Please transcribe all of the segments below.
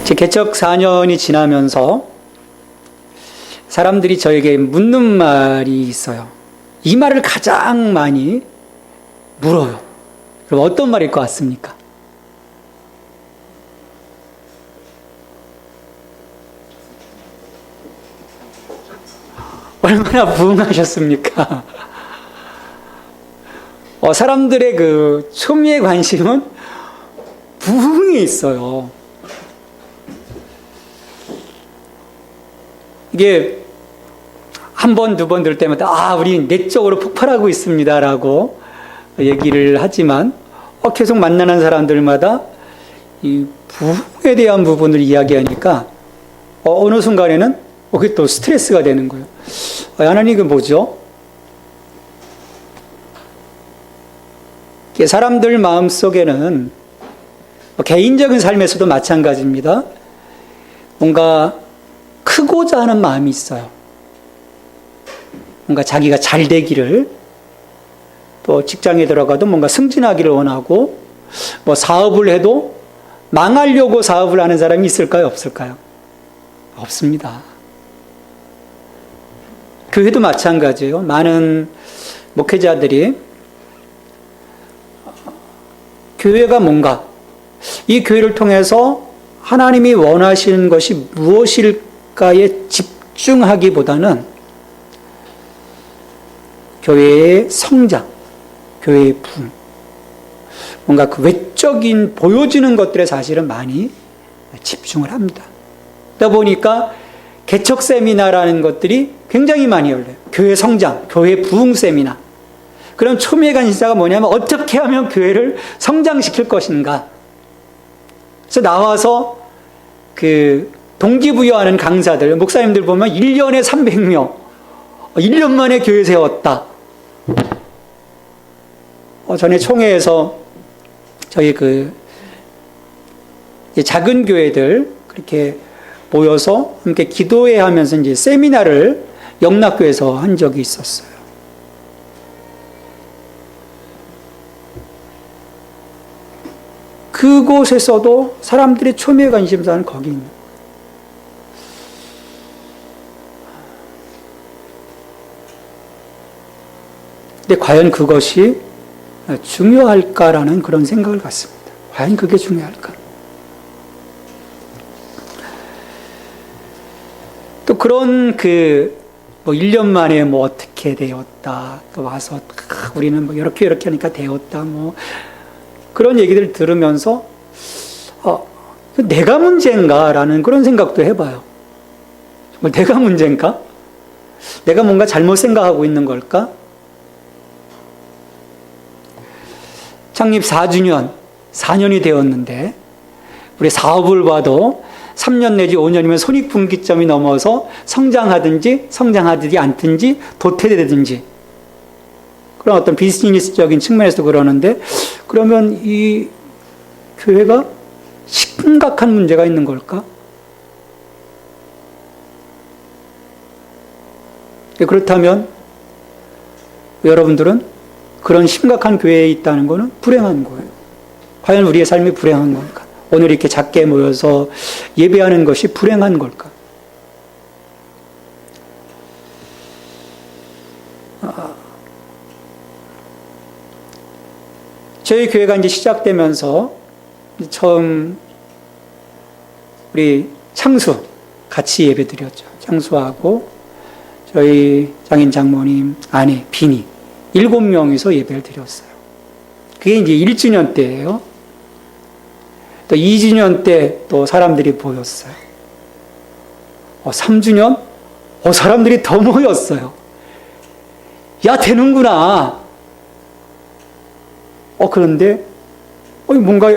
제 개척 4년이 지나면서 사람들이 저에게 묻는 말이 있어요. 이 말을 가장 많이 물어요. 그럼 어떤 말일 것 같습니까? 얼마나 부응하셨습니까? 사람들의 그 초미의 관심은 부흥에 있어요. 이게 한 번, 두 번 들 때마다 우리 내적으로 폭발하고 있습니다라고 얘기를 하지만 계속 만나는 사람들마다 이 부흥에 대한 부분을 이야기하니까 어느 순간에는 그게 또 스트레스가 되는 거예요. 하나님 이게 뭐죠? 사람들 마음속에는 개인적인 삶에서도 마찬가지입니다. 뭔가 크고자 하는 마음이 있어요. 뭔가 자기가 잘 되기를, 또 직장에 들어가도 뭔가 승진하기를 원하고, 사업을 해도 망하려고 사업을 하는 사람이 있을까요? 없을까요? 없습니다. 교회도 마찬가지예요. 많은 목회자들이 교회가 뭔가, 이 교회를 통해서 하나님이 원하시는 것이 무엇일까에 집중하기보다는 교회의 성장, 교회의 부흥, 뭔가 그 외적인 보여지는 것들에 사실은 많이 집중을 합니다. 그러다 보니까 개척 세미나라는 것들이 굉장히 많이 열려요. 교회 성장, 교회 부흥 세미나. 그럼 초미의 관심사가 뭐냐면 어떻게 하면 교회를 성장시킬 것인가. 그래서 나와서 그 동기부여하는 강사들, 목사님들 보면 1년에 300명, 1년 만에 교회 세웠다. 전에 총회에서 저희 그 작은 교회들 그렇게 모여서 함께 기도회 하면서 이제 세미나를 영락교에서 한 적이 있었어요. 그곳에서도 사람들의 초미의 관심사는 거기 있는 거예요. 근데 과연 그것이 중요할까라는 그런 생각을 갖습니다. 과연 그게 중요할까? 또 그런 1년 만에 어떻게 되었다. 또 와서 우리는 이렇게 하니까 되었다. 그런 얘기들 들으면서 내가 문제인가라는 그런 생각도 해봐요. 정말 내가 문제인가? 내가 뭔가 잘못 생각하고 있는 걸까? 창립 4주년, 4년이 되었는데 우리 사업을 봐도 3년 내지 5년이면 손익분기점이 넘어서 성장하든지 성장하지 않든지 도태되든지 그런 어떤 비즈니스적인 측면에서 그러는데 그러면 이 교회가 심각한 문제가 있는 걸까? 그렇다면 여러분들은 그런 심각한 교회에 있다는 것은 불행한 거예요. 과연 우리의 삶이 불행한 걸까? 오늘 이렇게 작게 모여서 예배하는 것이 불행한 걸까? 저희 교회가 이제 시작되면서 처음 우리 창수 같이 예배 드렸죠. 창수하고 저희 장인 장모님 아내 비니 7명이서 예배를 드렸어요. 그게 이제 1주년 때예요. 또 2주년 때 또 사람들이 모였어요. 3주년? 사람들이 더 모였어요. 야, 되는구나. 그런데 뭔가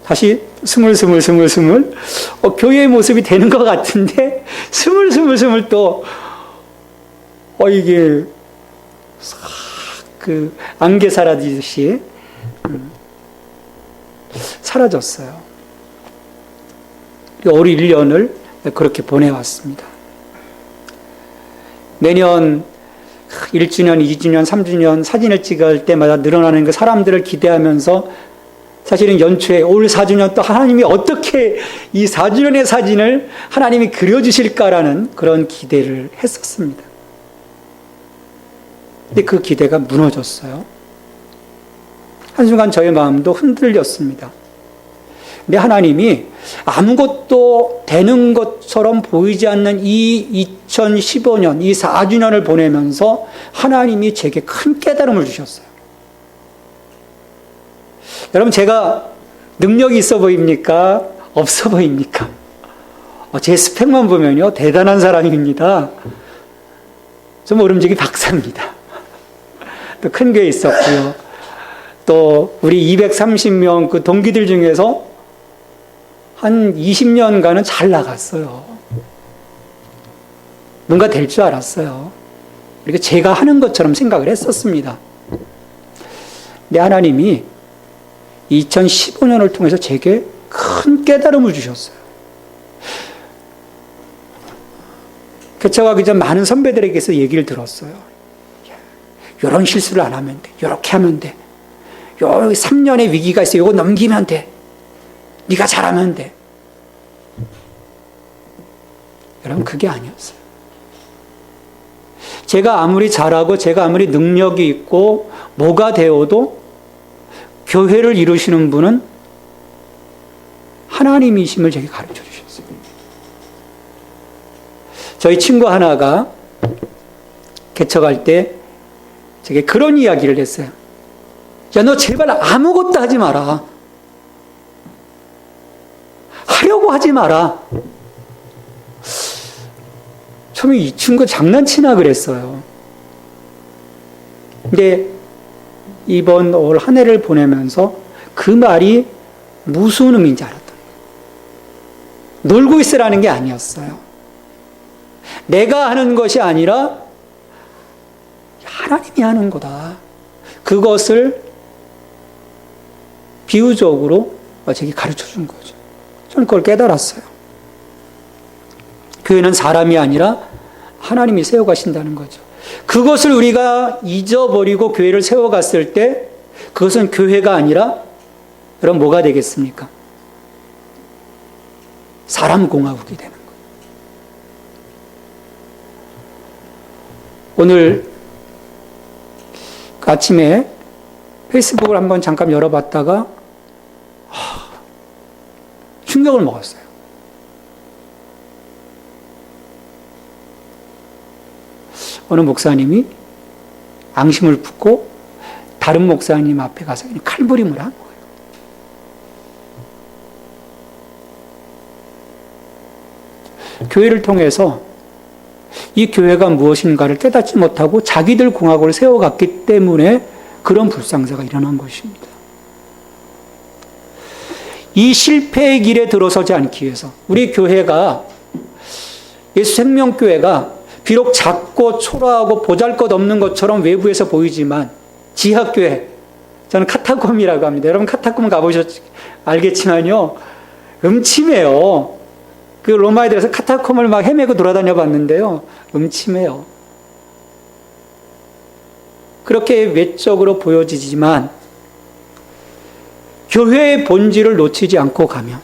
다시 스물스물 교회의 모습이 되는 것 같은데 스물스물 또 이게 안개 사라지듯이 사라졌어요. 올 1년을 그렇게 보내왔습니다. 매년 1주년, 2주년, 3주년 사진을 찍을 때마다 늘어나는 그 사람들을 기대하면서 사실은 연초에 올 4주년 또 하나님이 어떻게 이 4주년의 사진을 하나님이 그려주실까라는 그런 기대를 했었습니다. 근데 그 기대가 무너졌어요. 한순간 저의 마음도 흔들렸습니다. 근데 하나님이 아무것도 되는 것처럼 보이지 않는 이 2015년, 이 4주년을 보내면서 하나님이 제게 큰 깨달음을 주셨어요. 여러분, 제가 능력이 있어 보입니까? 없어 보입니까? 제 스펙만 보면요, 대단한 사람입니다. 좀 모름지기 박사입니다. 또 큰 교회 있었고요. 또 우리 230명 그 동기들 중에서 한 20년간은 잘 나갔어요. 뭔가 될 줄 알았어요. 그리고 제가 하는 것처럼 생각을 했었습니다. 근데 하나님이 2015년을 통해서 제게 큰 깨달음을 주셨어요. 개척하기 전 많은 선배들에게서 얘기를 들었어요. 이런 실수를 안 하면 돼. 이렇게 하면 돼. 요 3년의 위기가 있어. 이거 넘기면 돼. 네가 잘하면 돼. 여러분, 그게 아니었어요. 제가 아무리 잘하고 제가 아무리 능력이 있고 뭐가 되어도 교회를 이루시는 분은 하나님이심을 제게 가르쳐 주셨어요. 저희 친구 하나가 개척할 때 제게 그런 이야기를 했어요. 야, 너 제발 아무것도 하지 마라. 하려고 하지 마라. 처음에 이 친구 장난치나 그랬어요. 근데 이번 올 한 해를 보내면서 그 말이 무슨 의미인지 알았던 거예요. 놀고 있으라는 게 아니었어요. 내가 하는 것이 아니라 하나님이 하는 거다. 그것을 비유적으로 제게 가르쳐 준 거죠. 저는 그걸 깨달았어요. 교회는 사람이 아니라 하나님이 세워가신다는 거죠. 그것을 우리가 잊어버리고 교회를 세워갔을 때 그것은 교회가 아니라 그럼 뭐가 되겠습니까? 사람 공화국이 되는 거예요. 오늘 아침에 페이스북을 한번 잠깐 열어봤다가 충격을 먹었어요. 어느 목사님이 앙심을 품고 다른 목사님 앞에 가서 칼부림을 한 거예요. 교회를 통해서 이 교회가 무엇인가를 깨닫지 못하고 자기들 공화국을 세워갔기 때문에 그런 불상사가 일어난 것입니다. 이 실패의 길에 들어서지 않기 위해서 우리 교회가 예수 생명교회가 비록 작고 초라하고 보잘것없는 것처럼 외부에서 보이지만 지하교회, 저는 카타콤이라고 합니다. 여러분 카타콤 가보셨지 알겠지만요, 음침해요. 그 로마에 들어서 카타콤을 막 헤매고 돌아다녀 봤는데요, 음침해요. 그렇게 외적으로 보여지지만 교회의 본질을 놓치지 않고 가면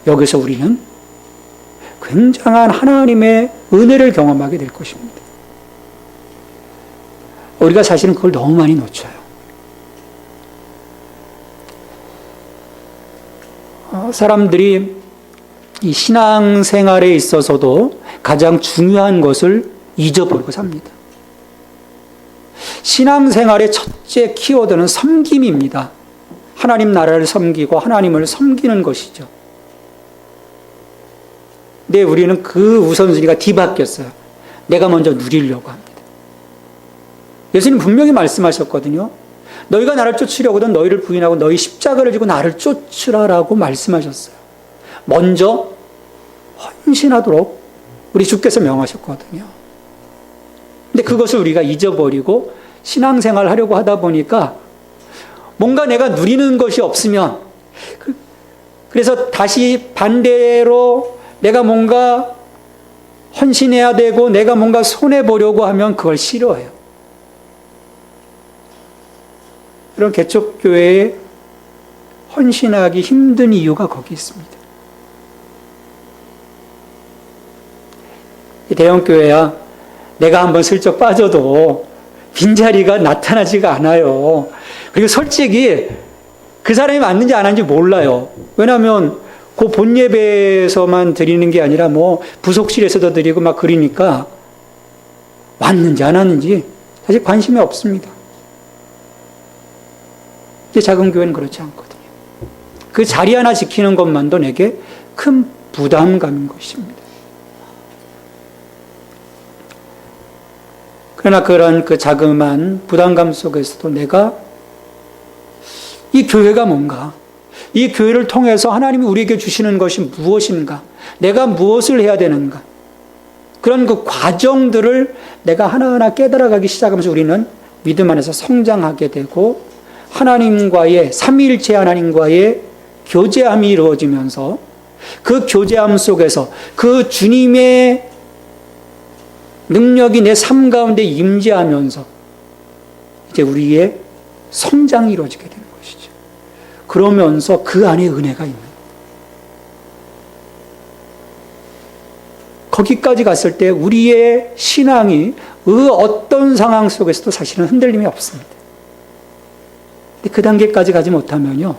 여기서 우리는 굉장한 하나님의 은혜를 경험하게 될 것입니다. 우리가 사실은 그걸 너무 많이 놓쳐요. 사람들이 이 신앙생활에 있어서도 가장 중요한 것을 잊어버리고 삽니다. 신앙생활의 첫째 키워드는 섬김입니다. 하나님 나라를 섬기고 하나님을 섬기는 것이죠. 근데 우리는 그 우선순위가 뒤바뀌었어요. 내가 먼저 누리려고 합니다. 예수님 분명히 말씀하셨거든요. 너희가 나를 쫓으려거든 너희를 부인하고 너희 십자가를 지고 나를 쫓으라라고 말씀하셨어요. 먼저 헌신하도록 우리 주께서 명하셨거든요. 근데 그것을 우리가 잊어버리고 신앙생활을 하려고 하다 보니까 뭔가 내가 누리는 것이 없으면, 그래서 다시 반대로 내가 뭔가 헌신해야 되고 내가 뭔가 손해보려고 하면 그걸 싫어해요. 이런 개척교회에 헌신하기 힘든 이유가 거기 있습니다. 대형교회야 내가 한번 슬쩍 빠져도 빈자리가 나타나지가 않아요. 그리고 솔직히 그 사람이 맞는지 안 하는지 몰라요. 왜냐하면 그 본예배에서만 드리는 게 아니라 뭐 부속실에서도 드리고 막 그러니까 왔는지 안 왔는지 사실 관심이 없습니다. 작은 교회는 그렇지 않거든요. 그 자리 하나 지키는 것만도 내게 큰 부담감인 것입니다. 그러나 그런 그 자그마한 부담감 속에서도 내가 이 교회가 뭔가, 이 교회를 통해서 하나님이 우리에게 주시는 것이 무엇인가, 내가 무엇을 해야 되는가, 그런 그 과정들을 내가 하나하나 깨달아가기 시작하면서 우리는 믿음 안에서 성장하게 되고 하나님과의, 삼위일체 하나님과의 교제함이 이루어지면서 그 교제함 속에서 그 주님의 능력이 내 삶 가운데 임재하면서 이제 우리의 성장이 이루어지게 되는 것이죠. 그러면서 그 안에 은혜가 있는, 거기까지 갔을 때 우리의 신앙이 그 어떤 상황 속에서도 사실은 흔들림이 없습니다. 근데 그 단계까지 가지 못하면요,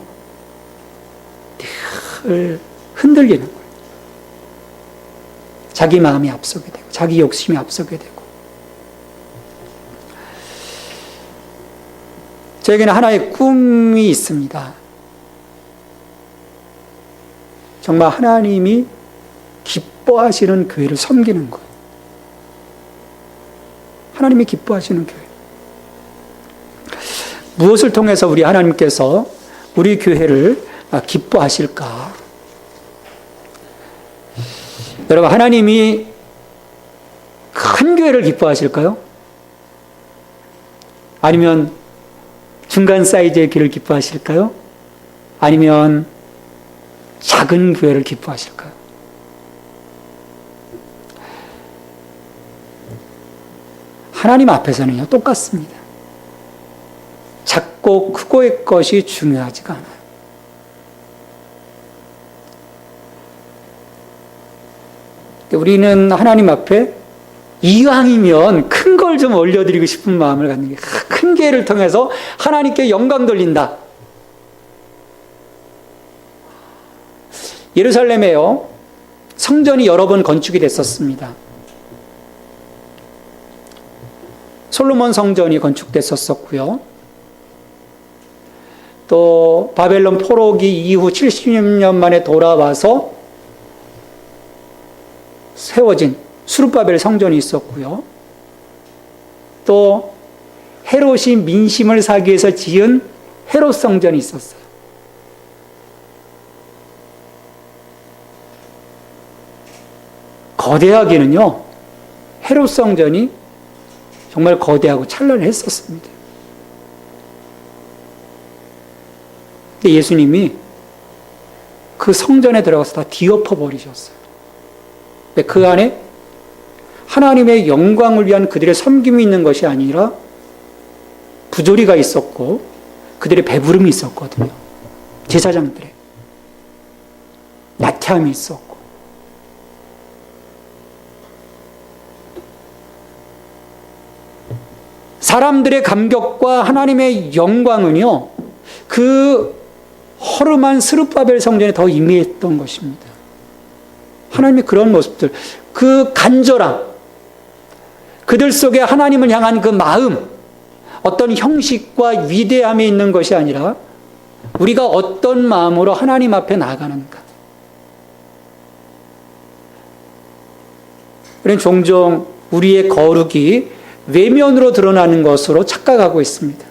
늘 흔들리는 거예요. 자기 마음이 앞서게 되고, 자기 욕심이 앞서게 되고. 저에게는 하나의 꿈이 있습니다. 정말 하나님이 기뻐하시는 교회를 섬기는 거예요. 하나님이 기뻐하시는 교회. 무엇을 통해서 우리 하나님께서 우리 교회를 기뻐하실까? 여러분, 하나님이 큰 교회를 기뻐하실까요? 아니면 중간 사이즈의 교회를 기뻐하실까요? 아니면 작은 교회를 기뻐하실까요? 하나님 앞에서는요, 똑같습니다. 작고 크고의 것이 중요하지가 않아요. 우리는 하나님 앞에 이왕이면 큰 걸 좀 올려드리고 싶은 마음을 갖는 게, 큰 교회를 통해서 하나님께 영광 돌린다. 예루살렘에요, 성전이 여러 번 건축이 됐었습니다. 솔로몬 성전이 건축됐었고요. 또 바벨론 포로기 이후 70년 만에 돌아와서 세워진 수룹바벨 성전이 있었고요. 또 헤롯이 민심을 사기 위해서 지은 헤롯 성전이 있었어요. 거대하기는요, 헤롯 성전이 정말 거대하고 찬란했었습니다. 근데 예수님이 그 성전에 들어가서 다 뒤엎어 버리셨어요. 그 안에 하나님의 영광을 위한 그들의 섬김이 있는 것이 아니라 부조리가 있었고 그들의 배부름이 있었거든요. 제사장들의 나태함이 있었고. 사람들의 감격과 하나님의 영광은요, 그 허름한 스룹바벨 성전에 더 임했던 것입니다. 하나님의 그런 모습들, 그 간절함, 그들 속에 하나님을 향한 그 마음, 어떤 형식과 위대함이 있는 것이 아니라 우리가 어떤 마음으로 하나님 앞에 나아가는가. 우리는 종종 우리의 거룩이 외면으로 드러나는 것으로 착각하고 있습니다.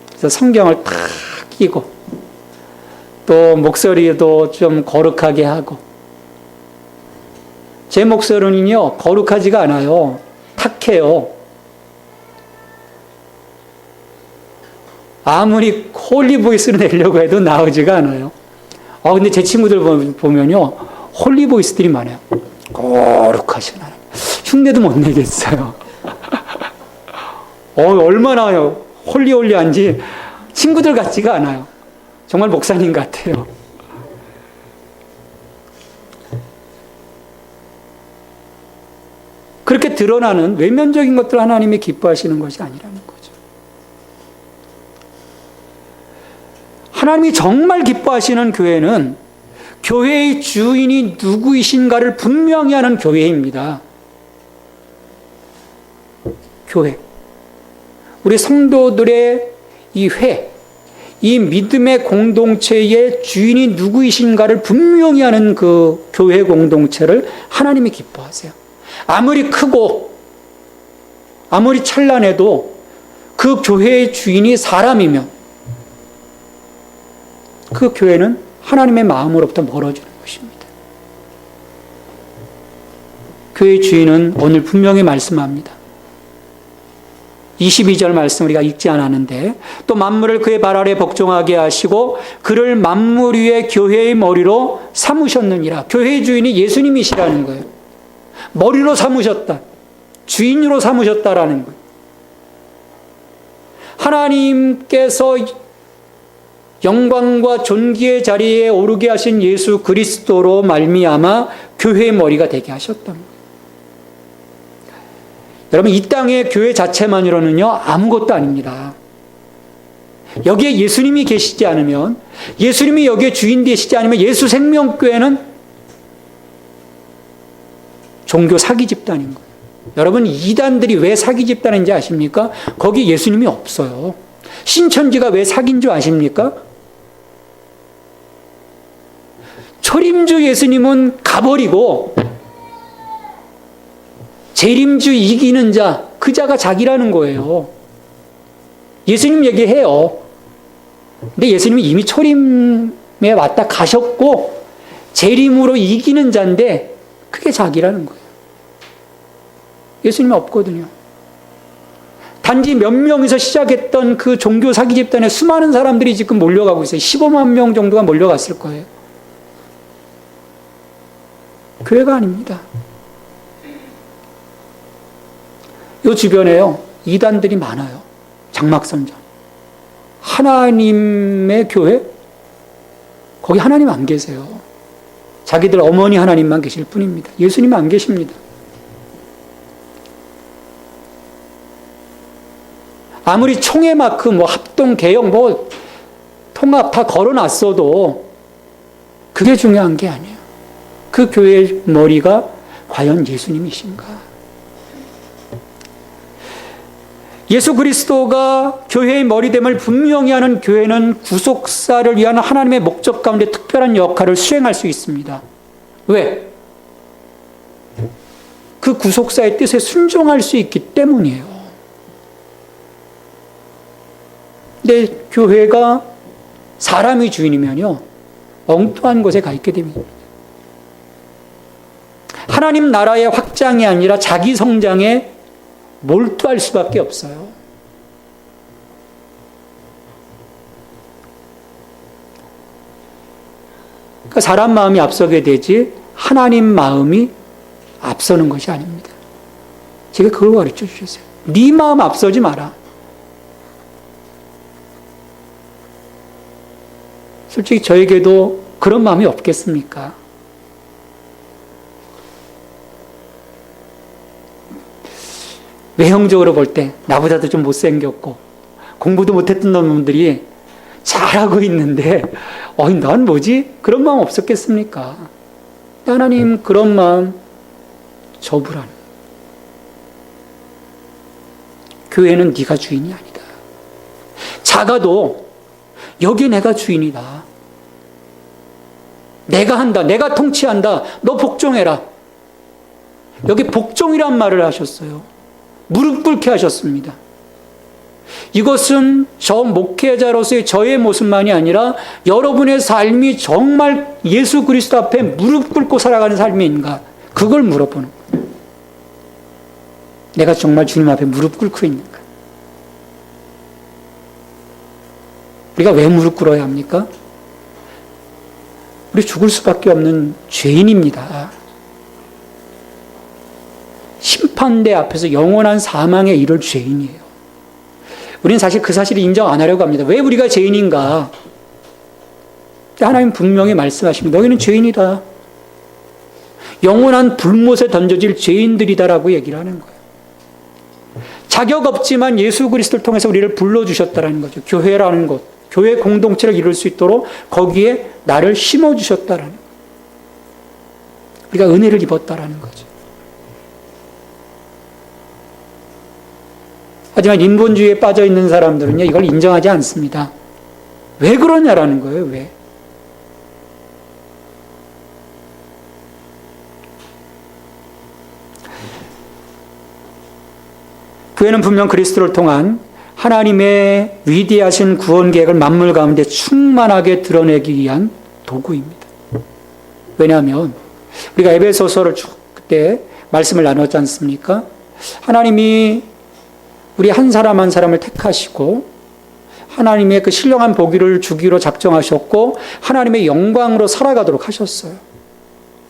그래서 성경을 탁 끼고 또 목소리도 좀 거룩하게 하고, 제 목소리는요 거룩하지가 않아요. 탁해요. 아무리 홀리보이스를 내려고 해도 나오지가 않아요. 근데 제 친구들 보면요 홀리보이스들이 많아요. 거룩하신 하나님. 흉내도 못 내겠어요. 얼마나 홀리홀리한지 친구들 같지가 않아요. 정말 목사님 같아요. 그렇게 드러나는 외면적인 것들 하나님이 기뻐하시는 것이 아니라는 거죠. 하나님이 정말 기뻐하시는 교회는 교회의 주인이 누구이신가를 분명히 하는 교회입니다. 교회. 우리 성도들의 이 회, 이 믿음의 공동체의 주인이 누구이신가를 분명히 하는 그 교회 공동체를 하나님이 기뻐하세요. 아무리 크고 아무리 찬란해도 그 교회의 주인이 사람이면 그 교회는 하나님의 마음으로부터 멀어지는 것입니다. 교회의 주인은 오늘 분명히 말씀합니다. 22절 말씀 우리가 읽지 않았는데, 또 만물을 그의 발 아래 복종하게 하시고 그를 만물 위에 교회의 머리로 삼으셨느니라. 교회의 주인이 예수님이시라는 거예요. 머리로 삼으셨다. 주인으로 삼으셨다라는 거예요. 하나님께서 영광과 존귀의 자리에 오르게 하신 예수 그리스도로 말미암아 교회의 머리가 되게 하셨다는 거예요. 여러분, 이 땅의 교회 자체만으로는요, 아무것도 아닙니다. 여기에 예수님이 계시지 않으면, 예수님이 여기에 주인 되시지 않으면 예수 생명교회는 종교 사기 집단인 거예요. 여러분, 이단들이 왜 사기 집단인지 아십니까? 거기 예수님이 없어요. 신천지가 왜 사기인 줄 아십니까? 초림주 예수님은 가버리고 재림주 이기는 자, 그 자가 자기라는 거예요. 예수님 얘기해요. 근데 예수님이 이미 초림에 왔다 가셨고 재림으로 이기는 자인데 그게 자기라는 거예요. 예수님이 없거든요. 단지 몇 명에서 시작했던 그 종교 사기 집단에 수많은 사람들이 지금 몰려가고 있어요. 15만 명 정도가 몰려갔을 거예요. 교회가 아닙니다. 이 주변에요, 이단들이 많아요. 장막선전. 하나님의 교회? 거기 하나님 안 계세요. 자기들 어머니 하나님만 계실 뿐입니다. 예수님 안 계십니다. 아무리 총회마크, 합동, 개혁, 통합 다 걸어놨어도 그게 중요한 게 아니에요. 그 교회의 머리가 과연 예수님이신가? 예수 그리스도가 교회의 머리됨을 분명히 하는 교회는 구속사를 위한 하나님의 목적 가운데 특별한 역할을 수행할 수 있습니다. 왜? 그 구속사의 뜻에 순종할 수 있기 때문이에요. 근데 교회가 사람이 주인이면요, 엉뚱한 곳에 가 있게 됩니다. 하나님 나라의 확장이 아니라 자기 성장에 몰두할 수밖에 없어요. 그러니까 사람 마음이 앞서게 되지 하나님 마음이 앞서는 것이 아닙니다. 제가 그걸 가르쳐 주셨어요. 네 마음 앞서지 마라. 솔직히 저에게도 그런 마음이 없겠습니까? 외형적으로 볼 때 나보다도 좀 못생겼고 공부도 못했던 놈들이 잘하고 있는데 난 뭐지? 그런 마음 없었겠습니까? 하나님 그런 마음 접으라는. 교회는 네가 주인이 아니다. 작아도 여기 내가 주인이다. 내가 한다. 내가 통치한다. 너 복종해라. 여기 복종이란 말을 하셨어요. 무릎 꿇게 하셨습니다. 이것은 저 목회자로서의 저의 모습만이 아니라 여러분의 삶이 정말 예수 그리스도 앞에 무릎 꿇고 살아가는 삶인가? 그걸 물어보는 거예요. 내가 정말 주님 앞에 무릎 꿇고 있는가? 우리가 왜 무릎 꿇어야 합니까? 우리 죽을 수밖에 없는 죄인입니다. 심판대 앞에서 영원한 사망에 이를 죄인이에요. 우리는 사실 그 사실을 인정 안 하려고 합니다. 왜 우리가 죄인인가? 하나님 분명히 말씀하십니다. 너희는 죄인이다. 영원한 불못에 던져질 죄인들이다라고 얘기를 하는 거예요. 자격 없지만 예수 그리스도를 통해서 우리를 불러주셨다라는 거죠. 교회라는 것, 교회 공동체를 이룰 수 있도록 거기에 나를 심어주셨다라는 거예요. 우리가 은혜를 입었다라는 거죠. 하지만 인본주의에 빠져 있는 사람들은요, 이걸 인정하지 않습니다. 왜 그러냐라는 거예요, 왜? 교회는 분명 그리스도를 통한 하나님의 위대하신 구원 계획을 만물 가운데 충만하게 드러내기 위한 도구입니다. 왜냐하면 우리가 에베소서를 그때 말씀을 나눴지 않습니까? 하나님이 우리 한 사람 한 사람을 택하시고 하나님의 그 신령한 보기를 주기로 작정하셨고 하나님의 영광으로 살아가도록 하셨어요.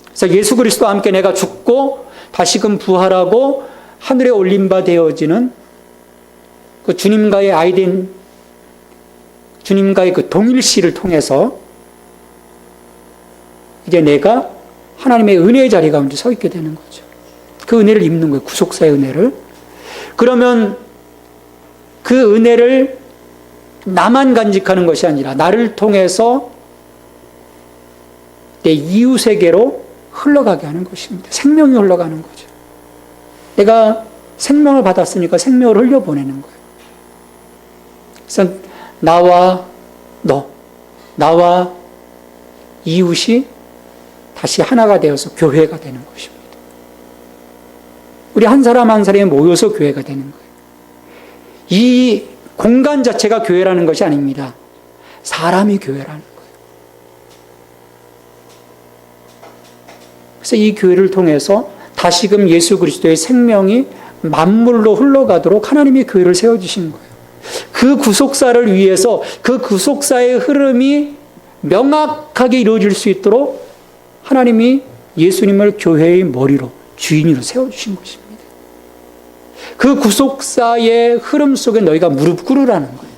그래서 예수 그리스도와 함께 내가 죽고 다시금 부활하고 하늘에 올린 바 되어지는 그 주님과의 아이덴, 주님과의 그 동일시를 통해서 이제 내가 하나님의 은혜의 자리 가운데 서 있게 되는 거죠. 그 은혜를 입는 거예요. 구속사의 은혜를. 그러면 그 은혜를 나만 간직하는 것이 아니라 나를 통해서 내 이웃에게로 흘러가게 하는 것입니다. 생명이 흘러가는 거죠. 내가 생명을 받았으니까 생명을 흘려보내는 거예요. 그래서 나와 너, 나와 이웃이 다시 하나가 되어서 교회가 되는 것입니다. 우리 한 사람 한 사람이 모여서 교회가 되는 거예요. 이 공간 자체가 교회라는 것이 아닙니다. 사람이 교회라는 거예요. 그래서 이 교회를 통해서 다시금 예수 그리스도의 생명이 만물로 흘러가도록 하나님이 교회를 세워주신 거예요. 그 구속사를 위해서 그 구속사의 흐름이 명확하게 이루어질 수 있도록 하나님이 예수님을 교회의 머리로, 주인으로 세워주신 것입니다. 그 구속사의 흐름 속에 너희가 무릎 꿇으라는 거예요.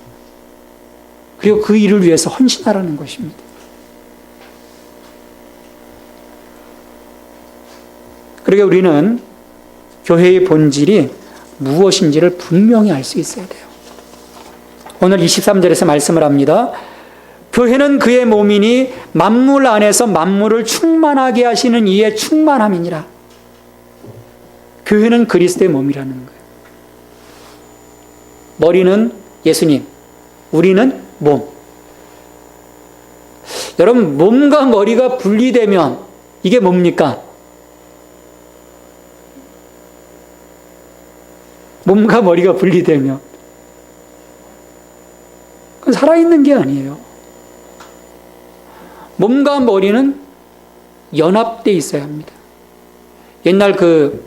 그리고 그 일을 위해서 헌신하라는 것입니다. 그러게 우리는 교회의 본질이 무엇인지를 분명히 알 수 있어야 돼요. 오늘 23절에서 말씀을 합니다. 교회는 그의 몸이니 만물 안에서 만물을 충만하게 하시는 이의 충만함이니라. 교회는 그리스도의 몸이라는 거예요. 머리는 예수님, 우리는 몸. 여러분, 몸과 머리가 분리되면 이게 뭡니까? 몸과 머리가 분리되면 그건 살아있는 게 아니에요. 몸과 머리는 연합되어 있어야 합니다. 옛날 그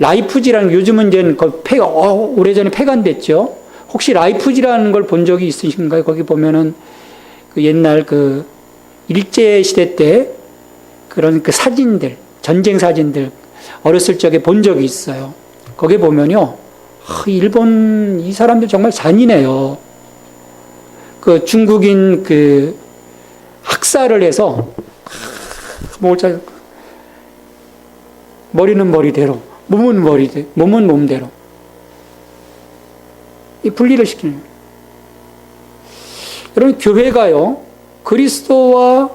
라이프지라는, 요즘은 이제 오래전에 폐간됐죠. 혹시 라이프지라는 걸 본 적이 있으신가요? 거기 보면은 그 옛날 그 일제시대 때 그런 그 사진들, 전쟁 사진들 어렸을 적에 본 적이 있어요. 거기에 보면요, 일본 이 사람들 정말 잔인해요. 그 중국인 그 학살을 해서 머리는 머리대로, 몸은 몸은 몸대로 이 분리를 시키는 거예요. 여러분, 교회가요 그리스도와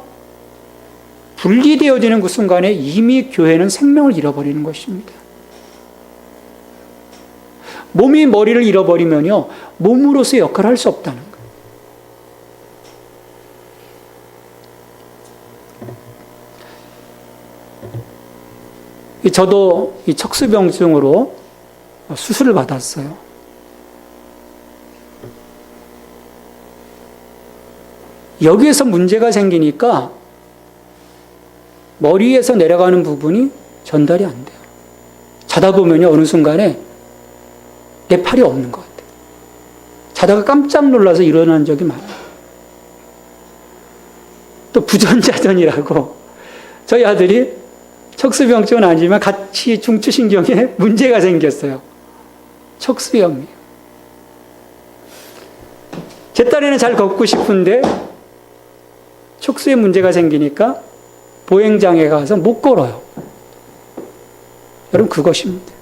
분리되어지는 그 순간에 이미 교회는 생명을 잃어버리는 것입니다. 몸이 머리를 잃어버리면요 몸으로서의 역할을 할 수 없다는 거예요. 저도 이 척수병증으로 수술을 받았어요. 여기에서 문제가 생기니까 머리에서 내려가는 부분이 전달이 안 돼요. 자다 보면요 어느 순간에 내 팔이 없는 것 같아요. 자다가 깜짝 놀라서 일어난 적이 많아요. 또 부전자전이라고 저희 아들이 척수병증은 아니지만 같이 중추신경에 문제가 생겼어요. 척수염이에요. 제 딴에는 잘 걷고 싶은데 척수에 문제가 생기니까 보행장애가 가서 못 걸어요. 여러분, 그것입니다.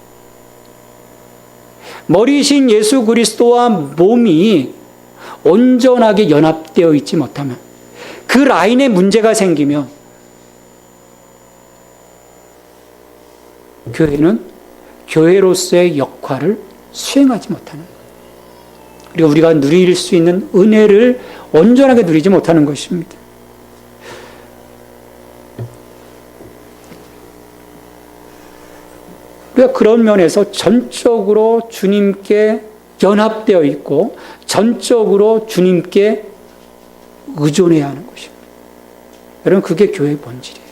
머리이신 예수 그리스도와 몸이 온전하게 연합되어 있지 못하면, 그 라인에 문제가 생기면 교회는 교회로서의 역할을 수행하지 못하는 거예요. 그리고 우리가 누릴 수 있는 은혜를 온전하게 누리지 못하는 것입니다. 우리가 그런 면에서 전적으로 주님께 연합되어 있고 전적으로 주님께 의존해야 하는 것입니다. 여러분, 그게 교회의 본질이에요.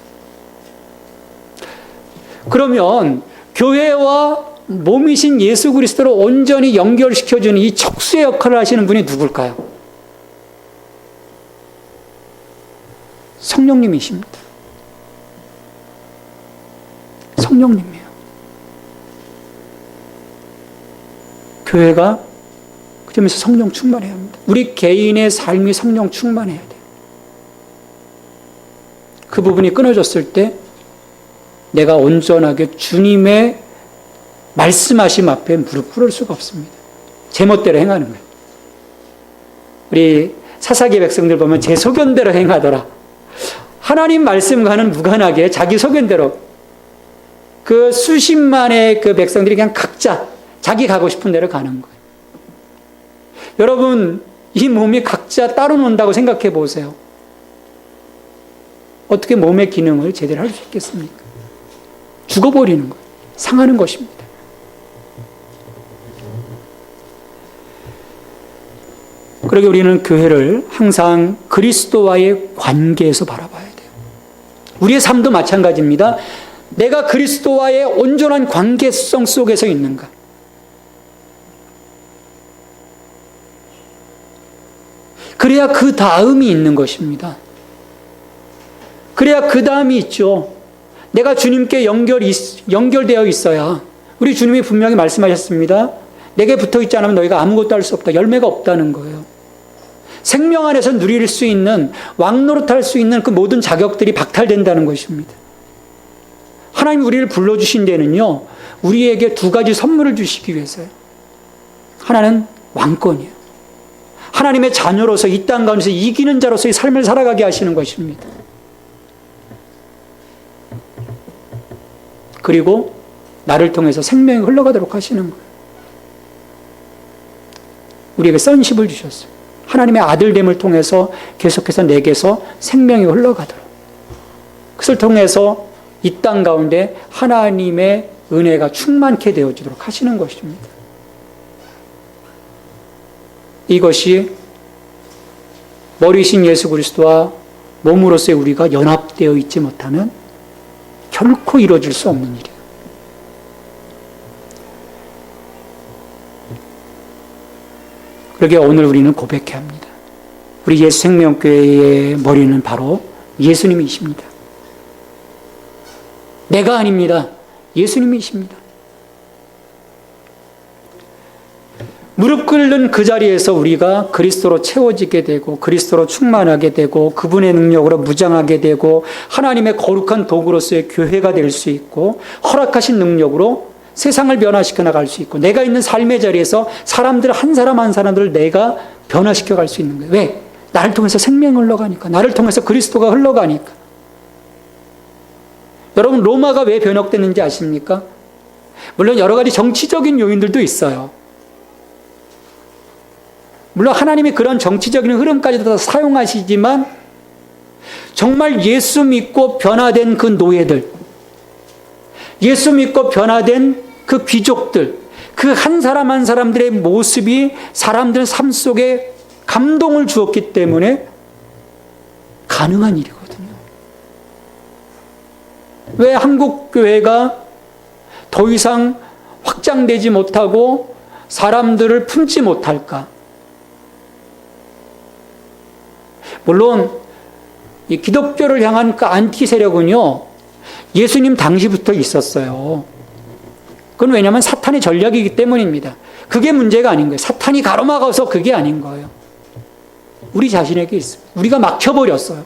그러면 교회와 몸이신 예수 그리스도를 온전히 연결시켜주는 이 척수의 역할을 하시는 분이 누굴까요? 성령님이십니다. 성령님이에요. 교회가 그 점에서 성령 충만해야 합니다. 우리 개인의 삶이 성령 충만해야 돼요. 그 부분이 끊어졌을 때 내가 온전하게 주님의 말씀하심 앞에 무릎 꿇을 수가 없습니다. 제멋대로 행하는 거예요. 우리 사사기 백성들 보면 제 소견대로 행하더라. 하나님 말씀과는 무관하게 자기 소견대로, 그 수십만의 그 백성들이 그냥 각자 자기 가고 싶은 대로 가는 거예요. 여러분, 이 몸이 각자 따로 논다고 생각해 보세요. 어떻게 몸의 기능을 제대로 할 수 있겠습니까? 죽어버리는 거예요. 상하는 것입니다. 그러게 우리는 교회를 항상 그리스도와의 관계에서 바라봐야 돼요. 우리의 삶도 마찬가지입니다. 내가 그리스도와의 온전한 관계성 속에서 있는가? 그래야 그 다음이 있는 것입니다. 그래야 그 다음이 있죠. 내가 주님께 연결되어 있어야, 우리 주님이 분명히 말씀하셨습니다. 내게 붙어 있지 않으면 너희가 아무것도 할 수 없다. 열매가 없다는 거예요. 생명 안에서 누릴 수 있는, 왕노릇할 수 있는 그 모든 자격들이 박탈된다는 것입니다. 하나님 우리를 불러주신 데는요, 우리에게 두 가지 선물을 주시기 위해서요. 하나는 왕권이에요. 하나님의 자녀로서 이 땅 가운데서 이기는 자로서의 삶을 살아가게 하시는 것입니다. 그리고 나를 통해서 생명이 흘러가도록 하시는 거예요. 우리에게 선십을 주셨어요. 하나님의 아들됨을 통해서 계속해서 내게서 생명이 흘러가도록, 그것을 통해서 이 땅 가운데 하나님의 은혜가 충만케 되어지도록 하시는 것입니다. 이것이 머리이신 예수 그리스도와 몸으로서의 우리가 연합되어 있지 못하면 결코 이루어질 수 없는 일이에요. 그러게 오늘 우리는 고백해야 합니다. 우리 예수 생명교회의 머리는 바로 예수님이십니다. 내가 아닙니다. 예수님이십니다. 무릎 꿇는 그 자리에서 우리가 그리스도로 채워지게 되고, 그리스도로 충만하게 되고, 그분의 능력으로 무장하게 되고, 하나님의 거룩한 도구로서의 교회가 될 수 있고, 허락하신 능력으로 세상을 변화시켜 나갈 수 있고, 내가 있는 삶의 자리에서 사람들 한 사람 한 사람들을 내가 변화시켜 갈 수 있는 거예요. 왜? 나를 통해서 생명이 흘러가니까. 나를 통해서 그리스도가 흘러가니까. 여러분, 로마가 왜 변혁됐는지 아십니까? 물론 여러 가지 정치적인 요인들도 있어요. 물론 하나님이 그런 정치적인 흐름까지도 다 사용하시지만, 정말 예수 믿고 변화된 그 노예들, 예수 믿고 변화된 그 귀족들, 그 한 사람 한 사람들의 모습이 사람들 삶 속에 감동을 주었기 때문에 가능한 일이거든요. 왜 한국 교회가 더 이상 확장되지 못하고 사람들을 품지 못할까? 물론 이 기독교를 향한 그 안티 세력은요, 예수님 당시부터 있었어요. 그건 왜냐하면 사탄의 전략이기 때문입니다. 그게 문제가 아닌 거예요. 사탄이 가로막아서 그게 아닌 거예요. 우리 자신에게 있습니다. 우리가 막혀버렸어요.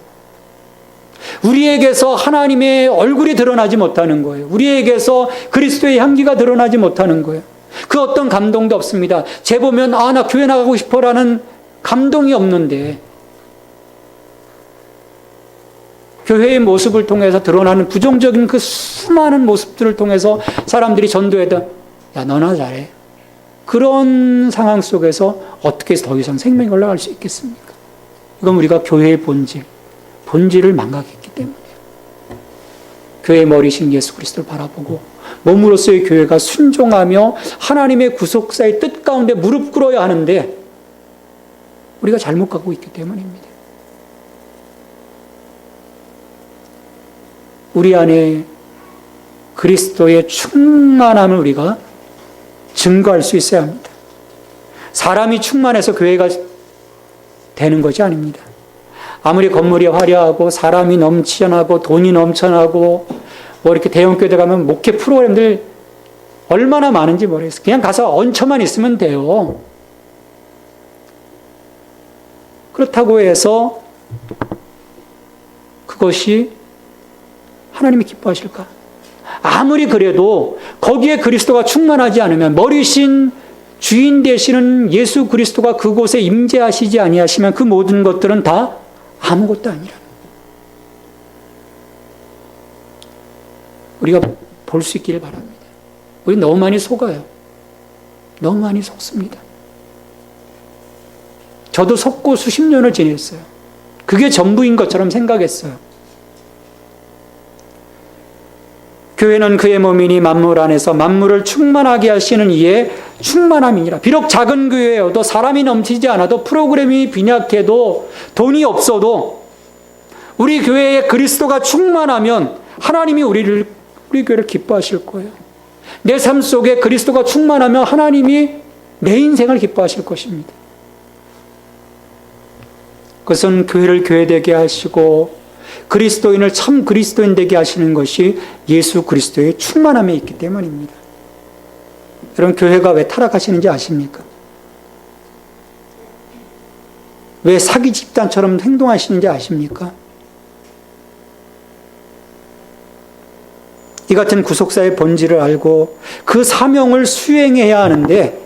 우리에게서 하나님의 얼굴이 드러나지 못하는 거예요. 우리에게서 그리스도의 향기가 드러나지 못하는 거예요. 그 어떤 감동도 없습니다. 쟤 보면 나 교회 나가고 싶어라는 감동이 없는데, 교회의 모습을 통해서 드러나는 부정적인 그 수많은 모습들을 통해서 사람들이 전도해도 야 너나 잘해. 그런 상황 속에서 어떻게 해서 더 이상 생명이 올라갈 수 있겠습니까? 이건 우리가 교회의 본질을 망각했기 때문이에요. 교회의 머리신 예수 그리스도를 바라보고 몸으로서의 교회가 순종하며 하나님의 구속사의 뜻 가운데 무릎 꿇어야 하는데 우리가 잘못 가고 있기 때문입니다. 우리 안에 그리스도의 충만함을 우리가 증거할 수 있어야 합니다. 사람이 충만해서 교회가 되는 것이 아닙니다. 아무리 건물이 화려하고 사람이 넘쳐나고 돈이 넘쳐나고 뭐 이렇게 대형교회 가면 목회 프로그램들 얼마나 많은지 모르겠어요. 그냥 가서 얹혀만 있으면 돼요. 그렇다고 해서 그것이 하나님이 기뻐하실까? 아무리 그래도 거기에 그리스도가 충만하지 않으면, 머리신 주인 되시는 예수 그리스도가 그곳에 임재하시지 아니하시면 그 모든 것들은 다 아무것도 아니라. 우리가 볼 수 있기를 바랍니다. 우리 너무 많이 속아요. 너무 많이 속습니다. 저도 속고 수십 년을 지냈어요. 그게 전부인 것처럼 생각했어요. 교회는 그의 몸이니 만물 안에서 만물을 충만하게 하시는 이의 충만함이니라. 비록 작은 교회여도 사람이 넘치지 않아도 프로그램이 빈약해도 돈이 없어도 우리 교회에 그리스도가 충만하면 하나님이 우리 교회를 기뻐하실 거예요. 내 삶 속에 그리스도가 충만하면 하나님이 내 인생을 기뻐하실 것입니다. 그것은 교회를 교회되게 하시고 그리스도인을 참 그리스도인 되게 하시는 것이 예수 그리스도의 충만함에 있기 때문입니다. 여러분, 교회가 왜 타락하시는지 아십니까? 왜 사기 집단처럼 행동하시는지 아십니까? 이 같은 구속사의 본질을 알고 그 사명을 수행해야 하는데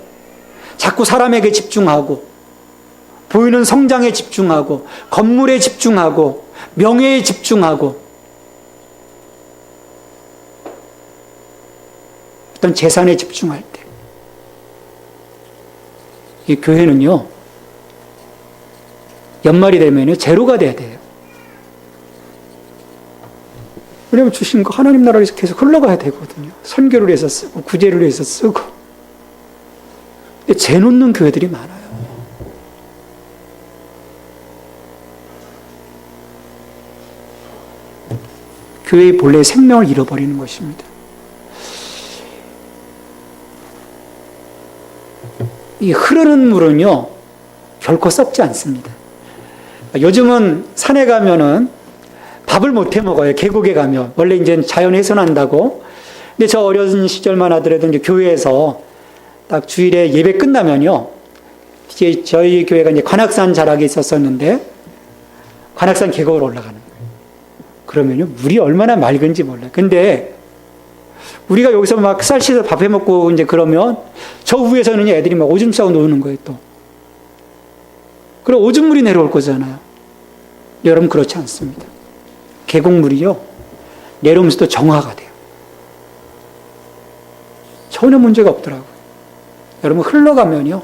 자꾸 사람에게 집중하고 보이는 성장에 집중하고 건물에 집중하고 명예에 집중하고 어떤 재산에 집중할 때 이 교회는요 연말이 되면 제로가 돼야 돼요. 왜냐하면 주신 거 하나님 나라를 위해서 계속 흘러가야 되거든요. 선교를 위해서 쓰고 구제를 위해서 쓰고. 근데 재놓는 교회들이 많아요. 교회의 본래의 생명을 잃어버리는 것입니다. 이 흐르는 물은요 결코 썩지 않습니다. 요즘은 산에 가면은 밥을 못 해 먹어요. 계곡에 가면. 원래 이제 자연 훼손한다고. 근데 저 어린 시절만 하더라도 이제 교회에서 딱 주일에 예배 끝나면요. 이제 저희 교회가 이제 관악산 자락에 있었었는데 관악산 계곡으로 올라가는 거예요. 그러면요. 물이 얼마나 맑은지 몰라요. 근데 우리가 여기서 막 쌀 씻어 밥 해 먹고 이제 그러면 저 위에서는 애들이 막 오줌 싸고 노는 거예요, 또. 그럼 오줌물이 내려올 거잖아요. 여러분, 그렇지 않습니다. 계곡물이요, 내려오면서도 정화가 돼요. 전혀 문제가 없더라고요. 여러분, 흘러가면요,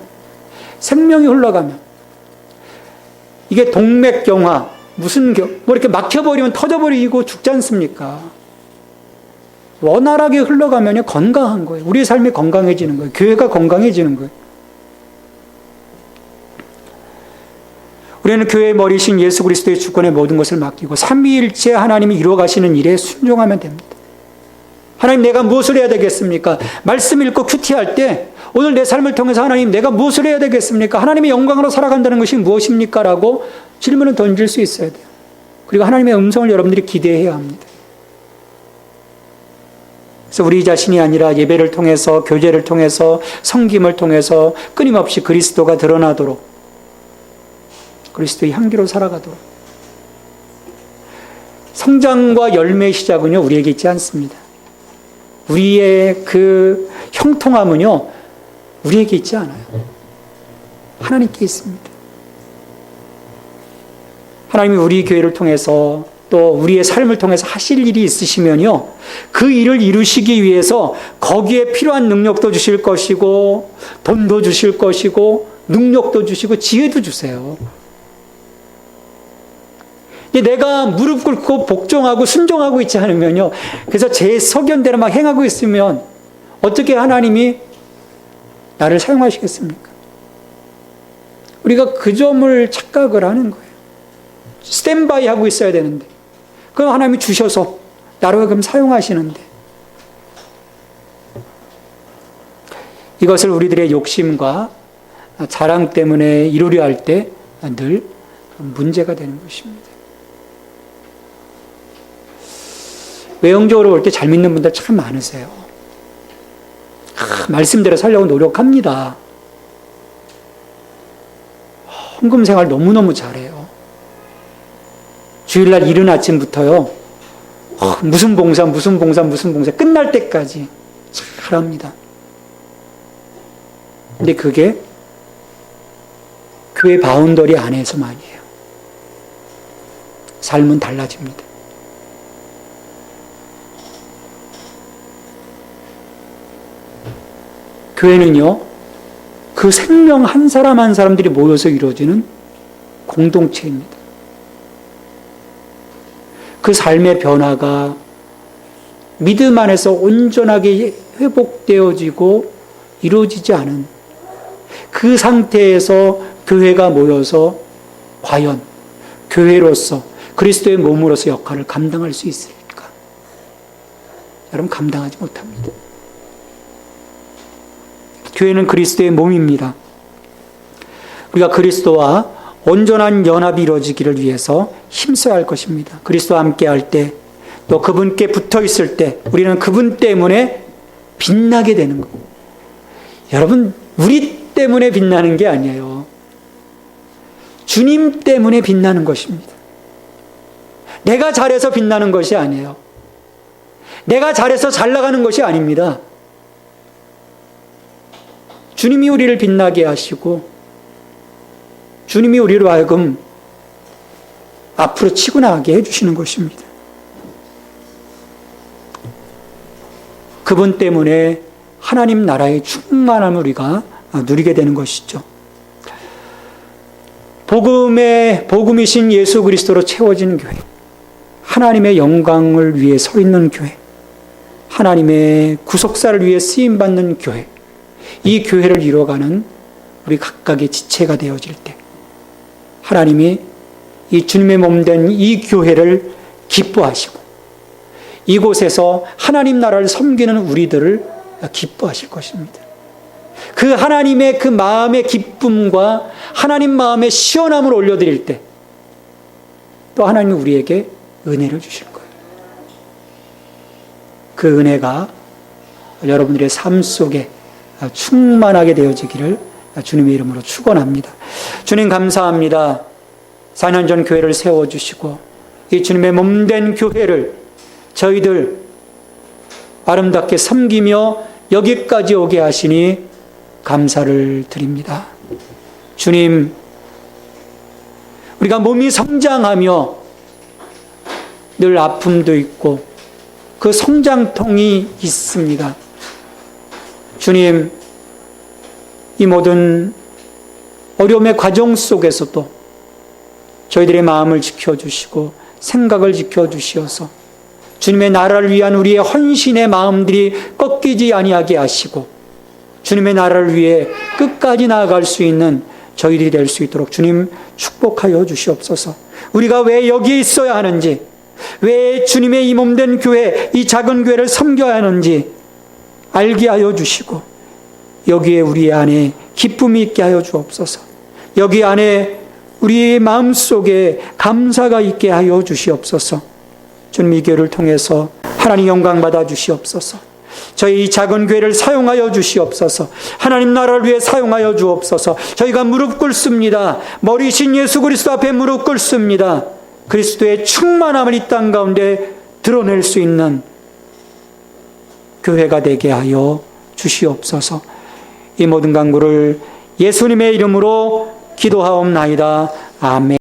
생명이 흘러가면, 이게 동맥경화, 뭐 이렇게 막혀버리면 터져버리고 죽지 않습니까? 원활하게 흘러가면요, 건강한 거예요. 우리의 삶이 건강해지는 거예요. 교회가 건강해지는 거예요. 우리는 교회의 머리신 예수 그리스도의 주권에 모든 것을 맡기고 삼위일체 하나님이 이루어가시는 일에 순종하면 됩니다. 하나님, 내가 무엇을 해야 되겠습니까? 말씀 읽고 큐티할 때 오늘 내 삶을 통해서 하나님, 내가 무엇을 해야 되겠습니까? 하나님의 영광으로 살아간다는 것이 무엇입니까? 라고 질문을 던질 수 있어야 돼요. 그리고 하나님의 음성을 여러분들이 기대해야 합니다. 그래서 우리 자신이 아니라 예배를 통해서, 교제를 통해서, 섬김을 통해서 끊임없이 그리스도가 드러나도록 그리스도의 향기로 살아가도록. 성장과 열매의 시작은요, 우리에게 있지 않습니다. 우리의 그 형통함은요, 우리에게 있지 않아요. 하나님께 있습니다. 하나님이 우리 교회를 통해서 또 우리의 삶을 통해서 하실 일이 있으시면요, 그 일을 이루시기 위해서 거기에 필요한 능력도 주실 것이고, 돈도 주실 것이고, 능력도 주시고, 지혜도 주세요. 내가 무릎 꿇고 복종하고 순종하고 있지 않으면요, 그래서 제 소견대로 막 행하고 있으면 어떻게 하나님이 나를 사용하시겠습니까? 우리가 그 점을 착각을 하는 거예요. 스탠바이 하고 있어야 되는데, 그럼 하나님이 주셔서 나를 그럼 사용하시는데, 이것을 우리들의 욕심과 자랑 때문에 이루려 할 때 늘 문제가 되는 것입니다. 외형적으로 볼 때 잘 믿는 분들 참 많으세요. 말씀대로 살려고 노력합니다. 헌금 생활 너무너무 잘해요. 주일날 이른 아침부터요, 무슨 봉사 끝날 때까지 잘합니다. 근데 그게 교회 바운더리 안에서만이에요. 삶은 달라집니다. 교회는요, 그 생명 한 사람 한 사람들이 모여서 이루어지는 공동체입니다. 그 삶의 변화가 믿음 안에서 온전하게 회복되어지고 이루어지지 않은 그 상태에서 교회가 모여서 과연 교회로서 그리스도의 몸으로서 역할을 감당할 수 있을까? 여러분, 감당하지 못합니다. 교회는 그리스도의 몸입니다. 우리가 그리스도와 온전한 연합이 이루어지기를 위해서 힘써야 할 것입니다. 그리스도와 함께 할 때, 또 그분께 붙어 있을 때 우리는 그분 때문에 빛나게 되는 것. 여러분, 우리 때문에 빛나는 게 아니에요. 주님 때문에 빛나는 것입니다. 내가 잘해서 빛나는 것이 아니에요. 내가 잘해서 잘 나가는 것이 아닙니다. 주님이 우리를 빛나게 하시고, 주님이 우리로 하여금 앞으로 치고 나가게 해주시는 것입니다. 그분 때문에 하나님 나라의 충만함을 우리가 누리게 되는 것이죠. 복음이신 예수 그리스도로 채워진 교회, 하나님의 영광을 위해 서 있는 교회, 하나님의 구속사를 위해 쓰임받는 교회, 이 교회를 이루어가는 우리 각각의 지체가 되어질 때 하나님이 이 주님의 몸된 이 교회를 기뻐하시고 이곳에서 하나님 나라를 섬기는 우리들을 기뻐하실 것입니다. 그 하나님의 그 마음의 기쁨과 하나님 마음의 시원함을 올려드릴 때 또 하나님이 우리에게 은혜를 주실 거예요. 그 은혜가 여러분들의 삶 속에 충만하게 되어지기를 주님의 이름으로 축원합니다. 주님 감사합니다. 4년 전 교회를 세워주시고 이 주님의 몸된 교회를 저희들 아름답게 섬기며 여기까지 오게 하시니 감사를 드립니다. 주님, 우리가 몸이 성장하며 늘 아픔도 있고 그 성장통이 있습니다. 주님, 이 모든 어려움의 과정 속에서도 저희들의 마음을 지켜주시고 생각을 지켜주시어서 주님의 나라를 위한 우리의 헌신의 마음들이 꺾이지 아니하게 하시고 주님의 나라를 위해 끝까지 나아갈 수 있는 저희들이 될 수 있도록 주님 축복하여 주시옵소서. 우리가 왜 여기에 있어야 하는지, 왜 주님의 이 몸된 교회, 이 작은 교회를 섬겨야 하는지 알게 하여 주시고 여기에 우리 안에 기쁨이 있게 하여 주옵소서. 여기 안에 우리의 마음속에 감사가 있게 하여 주시옵소서. 주님, 이 교회를 통해서 하나님 영광 받아 주시옵소서. 저희 이 작은 교회를 사용하여 주시옵소서. 하나님 나라를 위해 사용하여 주옵소서. 저희가 무릎 꿇습니다. 머리신 예수 그리스도 앞에 무릎 꿇습니다. 그리스도의 충만함을 이 땅 가운데 드러낼 수 있는 교회가 되게 하여 주시옵소서. 이 모든 간구를 예수님의 이름으로 기도하옵나이다. 아멘.